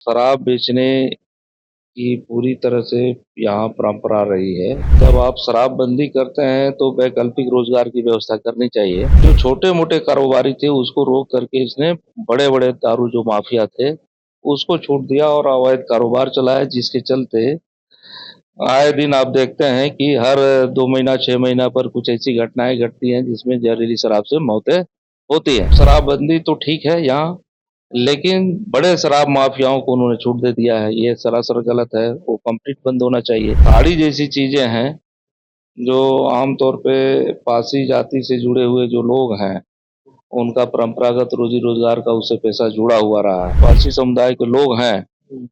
शराब बेचने की पूरी तरह से यहाँ परंपरा रही है। जब आप शराबबंदी करते हैं तो वैकल्पिक रोजगार की व्यवस्था करनी चाहिए। जो छोटे-मोटे कारोबारी थे उसको रोक करके इसने बड़े-बड़े दारू जो माफिया थे उसको छूट दिया और अवैध कारोबार चलाया, जिसके चलते आए दिन आप देखते हैं कि हर 2 महीना 6 महीना पर कुछ ऐसी घटनाएं घटती हैं जिसमें जहरीली शराब से मौतें होती हैं। शराबबंदी तो ठीक है यहाँ, लेकिन बड़े शराब माफियाओं को उन्होंने छूट दे दिया है, ये सरासर गलत है, वो कंप्लीट बंद होना चाहिए। ताड़ी जैसी चीजें हैं जो आमतौर पे पासी जाति से जुड़े हुए जो लोग हैं, उनका परंपरागत रोजी रोजगार का उससे पैसा जुड़ा हुआ रहा है। पारसी समुदाय के लोग हैं,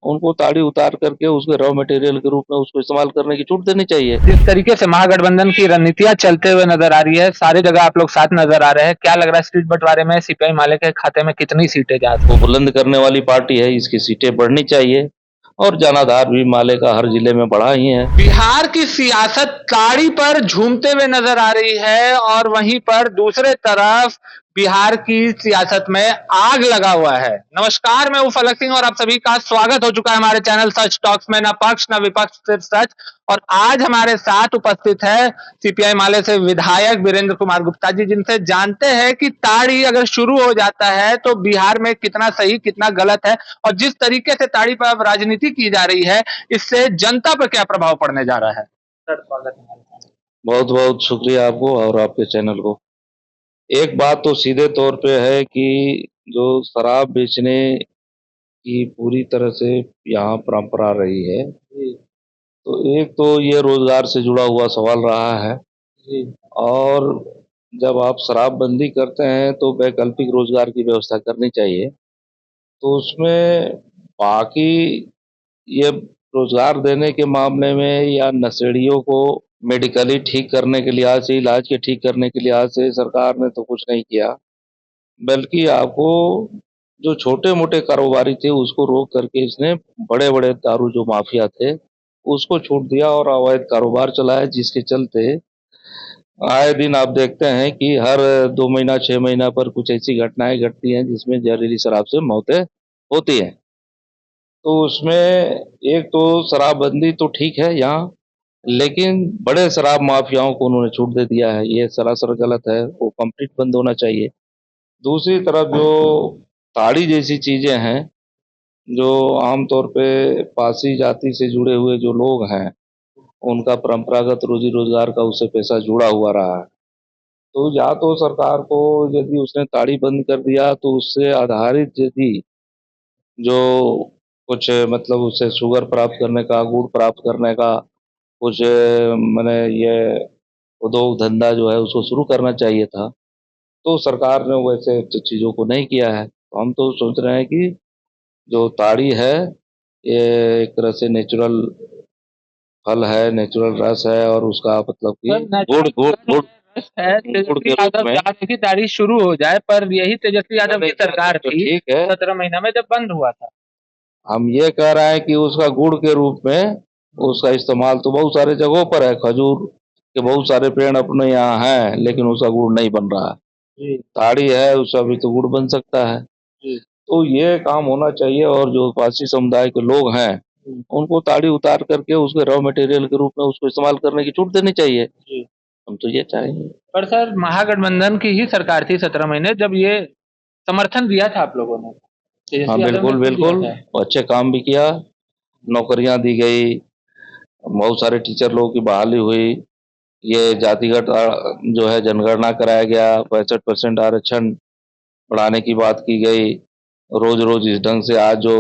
उनको ताड़ी उतार करके उसके रॉ मटेरियल के रूप में उसको इस्तेमाल करने की छूट देनी चाहिए। जिस तरीके से महागठबंधन की रणनीतियां चलते हुए नजर आ रही है, सारी जगह आप लोग साथ नजर आ रहे हैं, क्या लग रहा है सीट बंटवारे में सीपीआई माले के खाते में कितनी सीटें जा वो बुलंद करने वाली पार्टी है, इसकी सीटें बढ़नी चाहिए और जनाधार भी माले का हर जिले में बढ़ा ही है। बिहार की सियासत ताड़ी पर झूमते हुए नजर आ रही है और वहीं पर दूसरे तरफ बिहार की सियासत में आग लगा हुआ है। नमस्कार, मैं हूं फलक सिंह और आप सभी का स्वागत हो चुका है हमारे चैनल सच टॉक्स में। न पक्ष न विपक्ष, सिर्फ सच। और आज हमारे साथ उपस्थित है सीपीआई माले से विधायक वीरेंद्र कुमार गुप्ता जी, जिनसे जानते हैं कि ताड़ी अगर शुरू हो जाता है तो बिहार में कितना सही कितना गलत है, और जिस तरीके से ताड़ी पर अब राजनीति की जा रही है इससे जनता पर क्या प्रभाव पड़ने जा रहा है। सर, स्वागत है। बहुत बहुत शुक्रिया आपको और आपके चैनल को। एक बात तो सीधे तौर पे है कि जो शराब बेचने की पूरी तरह से यहाँ परंपरा रही है, तो एक तो ये रोजगार से जुड़ा हुआ सवाल रहा है। और जब आप शराबबंदी करते हैं तो वैकल्पिक रोजगार की व्यवस्था करनी चाहिए। तो उसमें बाकी ये रोजगार देने के मामले में या नशेड़ियों को मेडिकली ठीक करने के लिहाज से, इलाज के ठीक करने के लिहाज से सरकार ने तो कुछ नहीं किया, बल्कि आपको जो छोटे-मोटे कारोबारी थे उसको रोक करके इसने बड़े-बड़े दारू जो माफिया थे उसको छूट दिया और अवैध कारोबार चलाया, जिसके चलते आए दिन आप देखते हैं कि हर 2 महीना 6 महीना पर कुछ ऐसी घटनाएं घटती हैं जिसमें जहरीली शराब से मौतें होती हैं। तो उसमें एक तो शराबबंदी तो ठीक है यहाँ, लेकिन बड़े शराब माफियाओं को उन्होंने छूट दे दिया है, ये सरासर गलत है, वो कंप्लीट बंद होना चाहिए। दूसरी तरफ जो ताड़ी जैसी चीजें हैं जो आमतौर पे पासी जाति से जुड़े हुए जो लोग हैं, उनका परंपरागत रोजी रोजगार का उससे पैसा जुड़ा हुआ रहा है। तो या तो सरकार को यदि उसने ताड़ी बंद कर दिया तो उससे आधारित यदि जो कुछ मतलब उससे शुगर प्राप्त करने का, गुड़ प्राप्त करने का कुछ माने ये उद्योग धंधा जो है उसको शुरू करना चाहिए था। तो सरकार ने वैसे चीज़ों को नहीं किया है। तो हम तो सोच रहे हैं कि जो ताड़ी है, ये एक तरह से नेचुरल फल है, नेचुरल रस है और उसका मतलब कि गुड़ गुड़ गुड़ है गुड़ तेजस्वी के रूप यादव में। चाहते की तारीख शुरू हो जाए, पर यही तेजस्वी यादव की सरकार तो थी ठीक है, 17 महीना में जब बंद हुआ था। हम ये कह रहे हैं कि उसका गुड़ के रूप में उसका इस्तेमाल तो बहुत सारे जगहों पर है। खजूर के बहुत सारे पेड़ अपने यहाँ हैं, लेकिन उसका गुड़ नहीं बन रहा है। जी ताड़ी है, उसका भी तो गुड़ बन सकता है। जी तो ये काम होना चाहिए और जो पारसी समुदाय के लोग हैं, उनको ताड़ी उतार करके उसके रॉ मटेरियल के रूप में उसको इस्तेमाल करने की छूट देनी चाहिए। जी। हम तो ये चाहेंगे। पर सर, महागठबंधन की ही सरकार थी 17 महीने, जब ये समर्थन दिया था आप लोगों ने, हाँ, तेजस्वी यादव ने बिल्कुल, क्यों दिया बिल्कुल। था? अच्छे काम भी किया, नौकरियाँ दी गई, बहुत सारे टीचर लोगों की बहाली हुई। ये जातिगत जो है जनगणना कराया गया, 65% आरक्षण बढ़ाने की बात की गई। रोज़-रोज़ इस ढंग से आज जो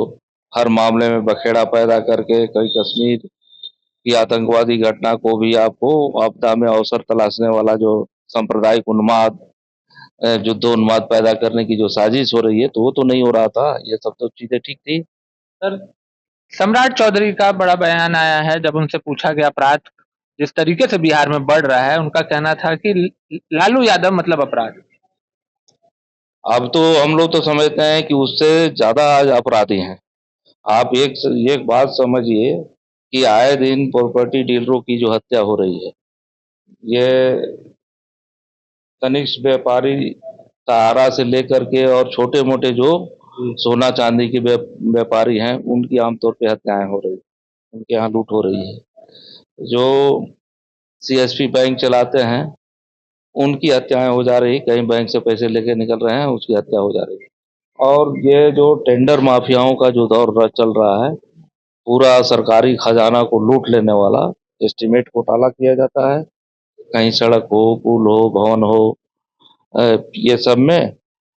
हर मामले में बखेड़ा पैदा करके कहीं कश्मीर की आतंकवादी घटना को भी आपको आपदा में अवसर तलाशने वाला जो सांप्रदायिक उन्माद, युद्धोन्माद पैदा करने की जो साजिश हो रही है, तो वो तो नहीं हो रहा था। ये सब तो चीज़ें ठीक थी। सर, सम्राट चौधरी का बड़ा बयान आया है, जब उनसे पूछा गया अपराध जिस तरीके से बिहार में बढ़ रहा है, उनका कहना था कि लालू यादव मतलब अपराध। अब तो हम लोग तो समझते हैं कि उससे ज़्यादा आज अपराधी हैं। आप एक बात समझिए कि आए दिन प्रॉपर्टी डीलरों की जो हत्या हो रही है, ये तनिष्क व्यापारी सहारा से लेकर के और छोटे-मोटे जो सोना चांदी के व्यापारी हैं, उनकी आमतौर पे हत्याएं हो रही, उनके यहाँ लूट हो रही है। जो सीएसपी बैंक चलाते हैं, उनकी हत्याएं हो जा रही, कहीं बैंक से पैसे लेके निकल रहे हैं, उसकी हत्या हो जा रही है। और ये जो टेंडर माफियाओं का जो दौर चल रहा है, पूरा सरकारी खजाना को लूट लेने वाला, एस्टीमेट घोटाला किया जाता है, कहीं सड़क हो, पुल हो, भवन हो, ये सब में,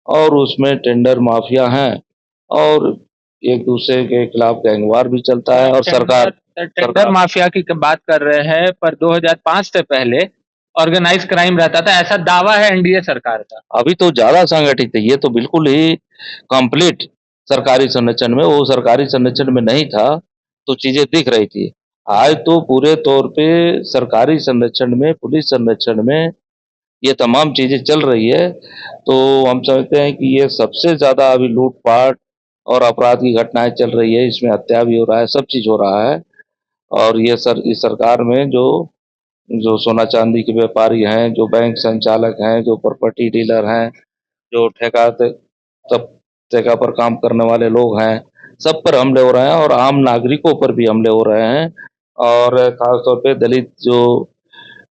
और उसमें टेंडर माफिया हैं और एक दूसरे के खिलाफ गैंगवार भी चलता है। और टेंडर माफिया की बात कर रहे हैं, पर 2005 से पहले ऑर्गेनाइज क्राइम रहता था, ऐसा दावा है एनडीए सरकार का। अभी तो ज्यादा संगठित है, ये तो बिल्कुल ही कंप्लीट सरकारी संरक्षण में, वो सरकारी संरक्षण में नहीं था तो चीजें दिख रही थी। आज तो पूरे तौर पे सरकारी संरक्षण में, पुलिस संरक्षण में ये तमाम चीजें चल रही है। तो हम समझते हैं कि ये सबसे ज्यादा अभी लूटपाट और अपराध की घटनाएं चल रही है, इसमें हत्या भी हो रहा है, सब चीज हो रहा है। और ये इस सरकार में जो जो सोना चांदी के व्यापारी हैं, जो बैंक संचालक हैं, जो प्रॉपर्टी डीलर हैं, जो सब ठेका पर काम करने वाले लोग हैं, सब पर हमले हो रहे हैं और आम नागरिकों पर भी हमले हो रहे हैं। और खासतौर पे दलित जो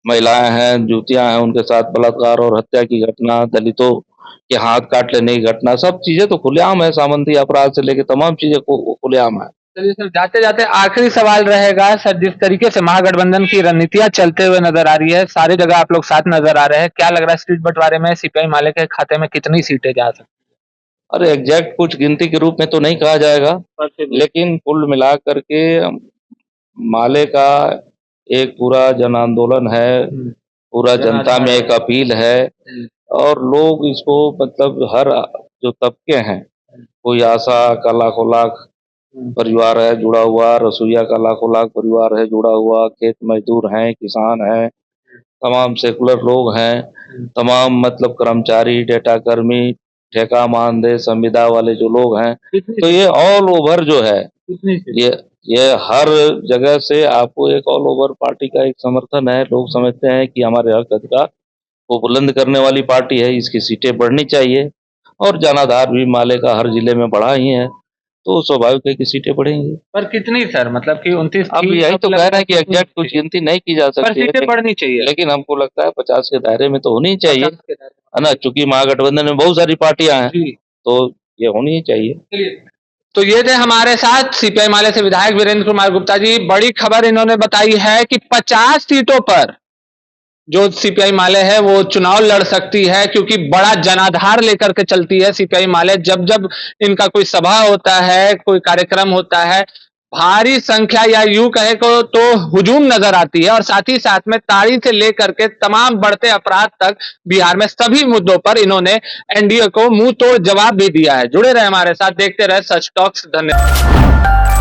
महिलाएं हैं, जुतियां हैं, उनके साथ बलात्कार और हत्या की घटना, दलितों के हाथ काट लेने की घटना, सब चीजें तो खुलेआम है। सामंती अपराध से लेके तमाम चीजें खुलेआम है। चलिए सर, जाते जाते आखिरी सवाल रहेगा सर, जिस तरीके से महागठबंधन की रणनीतियां चलते हुए नजर आ रही है, सारी जगह आप लोग साथ नजर आ रहे हैं, क्या लग रहा है सीट बंटवारे में सीपीआई माले के खाते में कितनी सीटें जा सकती? अरे एग्जैक्ट कुछ गिनती के रूप में तो नहीं कहा जाएगा, लेकिन कुल मिला करके माले का एक पूरा जन आंदोलन है, पूरा जनता में एक अपील है और लोग इसको मतलब हर जो तबके हैं, कोई आशा का लाखों लाख परिवार है जुड़ा हुआ, रसोईया का लाखों लाख परिवार है जुड़ा हुआ, खेत मजदूर हैं, किसान हैं, तमाम सेकुलर लोग हैं, तमाम मतलब कर्मचारी, डेटा कर्मी, ठेका मानदेय संविदा वाले जो लोग हैं, तो ये ऑल ओवर जो है, ये हर जगह से आपको एक ऑल ओवर पार्टी का एक समर्थन है। लोग समझते हैं कि हमारे हक अधिकार को बुलंद करने वाली पार्टी है, इसकी सीटें बढ़नी चाहिए और जनाधार भी माले का हर जिले में बढ़ा ही है, तो स्वाभाविक है कि सीटें बढ़ेंगी। पर कितनी सर, मतलब कि 29? अब यही तो कह रहे हैं कि एग्जैक्ट कुछ गिनती नहीं की जा सकती है, सीटें बढ़नी चाहिए, लेकिन हमको लगता है 50 के दायरे में तो होनी ही चाहिए, है ना, चूंकि महागठबंधन में बहुत सारी पार्टियां हैं, तो ये होनी ही चाहिए। तो ये थे हमारे साथ सीपीआई माले से विधायक वीरेंद्र कुमार गुप्ता जी। बड़ी खबर इन्होंने बताई है कि 50 सीटों पर जो सीपीआई माले है वो चुनाव लड़ सकती है, क्योंकि बड़ा जनाधार लेकर के चलती है सीपीआई माले। जब जब इनका कोई सभा होता है, कोई कार्यक्रम होता है, भारी संख्या या यूं कहे को तो हुजूम नजर आती है, और साथ ही साथ में ताड़ी से लेकर के तमाम बढ़ते अपराध तक बिहार में सभी मुद्दों पर इन्होंने एनडीए को मुंह तोड़ जवाब भी दिया है। जुड़े रहे हमारे साथ, देखते रहे सच टॉक्स। धन्यवाद।